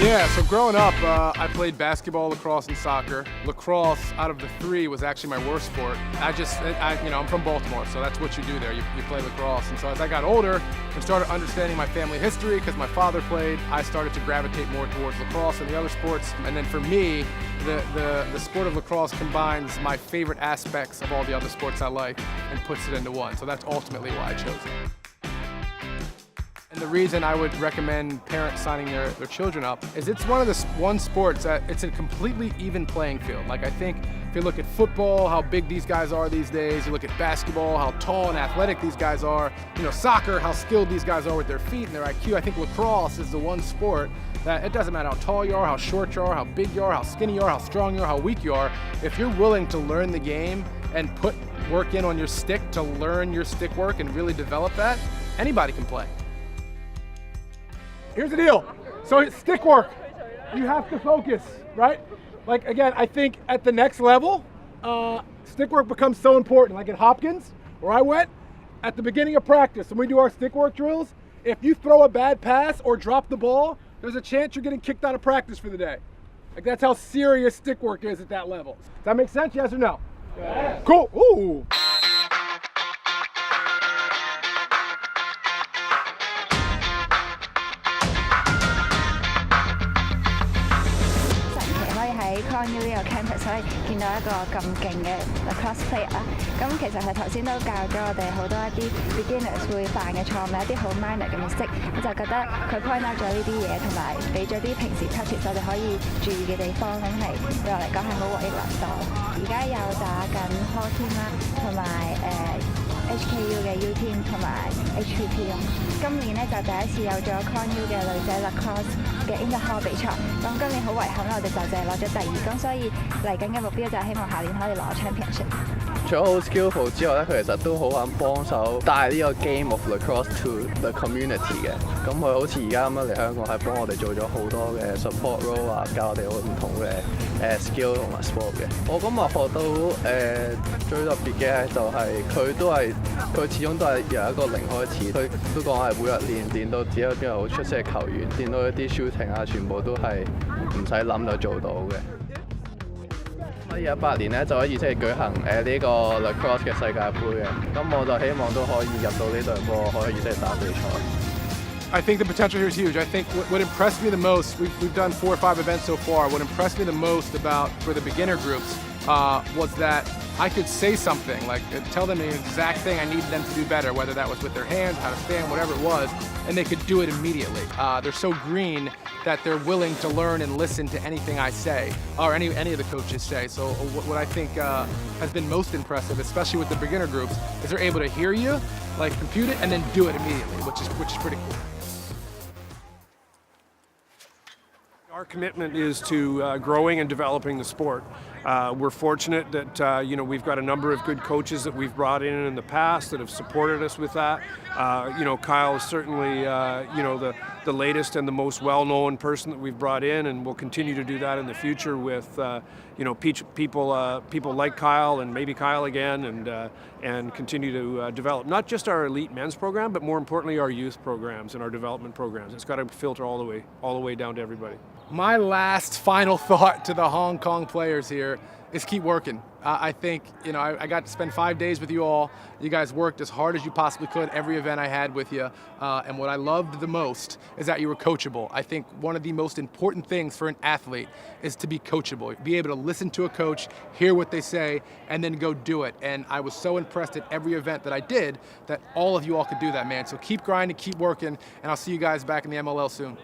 Yeah, so growing up, I played basketball, lacrosse, and soccer. Lacrosse, out of the three, was actually my worst sport. I'm from Baltimore, so that's what you do there. You play lacrosse. And so as I got older and started understanding my family history, because my father played, I started to gravitate more towards lacrosse and the other sports. And then for me, the sport of lacrosse combines my favorite aspects of all the other sports I like and puts it into one. So that's ultimately why I chose it. And the reason I would recommend parents signing their children up is it's one of the sports that it's a completely even playing field. Like I think if you look at football, how big these guys are these days, you look at basketball, how tall and athletic these guys are, soccer, how skilled these guys are with their feet and their IQ. I think lacrosse is the one sport that it doesn't matter how tall you are, how short you are, how big you are, how skinny you are, how strong you are, how weak you are. If you're willing to learn the game and put work in on your stick to learn your stick work and really develop that, anybody can play. Here's the deal. So it's stick work. You have to focus, right? Like again, I think at the next level, stick work becomes so important. Like at Hopkins, where I went, at the beginning of practice, when we do our stick work drills, if you throw a bad pass or drop the ball, there's a chance you're getting kicked out of practice for the day. Like that's how serious stick work is at that level. Does that make sense? Yes or no? Yeah. Cool. Ooh. Con U 呢個 campus 可以見到一個咁勁嘅 Lacrosse player 啦，咁其實佢頭先都教咗我哋好多一啲 beginners 會犯嘅錯誤，一啲好 minor 嘅 mistake，我就覺得佢 point out 咗呢啲嘢，同埋俾咗啲平時 touches 我哋可以注意嘅地方，咁係對我嚟講係好獲益良多。而家有打緊 hall team 啦，同埋HKU 嘅 U team 同埋 HPP 咯。今年咧就第一次有咗 Con U 嘅女仔 Lacrosse 嘅 Inter Hall 比賽，咁今年好遺憾啦，我哋就淨係攞咗第二，咁所以嚟緊嘅目標就係希望下年可以攞 championship。除咗好 skillful 之外咧，佢其實都好肯幫手帶呢個 game of lacrosse to the community 嘅。咁佢好似而家咁樣嚟香港，係幫我哋做咗好多嘅 support role 啊，教我哋好唔同嘅skill 同埋 sport 嘅。我今日學到最特別嘅就係佢始終都係由一個零開始，佢都講係每日練到自己邊個好出色嘅球員，練到一啲 shooting 啊，全部都係唔使諗就做到嘅。2018年咧就可以舉行呢個 Lacrosse 嘅世界盃嘅，咁我就希望都可以入到呢隊波，可以打比賽。I think the potential here is huge. I think what impressed me the most, we've done 4 or 5 events so far, what impressed me the most about for the beginner groups was that I could say something, like tell them the exact thing I needed them to do better, whether that was with their hands, how to stand, whatever it was, and they could do it immediately. They're so green that they're willing to learn and listen to anything I say, or any of the coaches say. So what I think has been most impressive, especially with the beginner groups, is they're able to hear you, like compute it, and then do it immediately, which is pretty cool. Our commitment is to growing and developing the sport. We're fortunate that we've got a number of good coaches that we've brought in the past that have supported us with that. Kyle is certainly the latest and the most well-known person that we've brought in, and we'll continue to do that in the future with people like Kyle and maybe Kyle again, and continue to develop not just our elite men's program, but more importantly our youth programs and our development programs. It's got to filter all the way down to everybody. My last final thought to the Hong Kong players here is keep working. I think, I got to spend 5 days with you all. You guys worked as hard as you possibly could every event I had with you. And what I loved the most is that you were coachable. I think one of the most important things for an athlete is to be coachable. Be able to listen to a coach, hear what they say, and then go do it. And I was so impressed at every event that I did that all of you all could do that, man. So keep grinding, keep working, and I'll see you guys back in the MLL soon.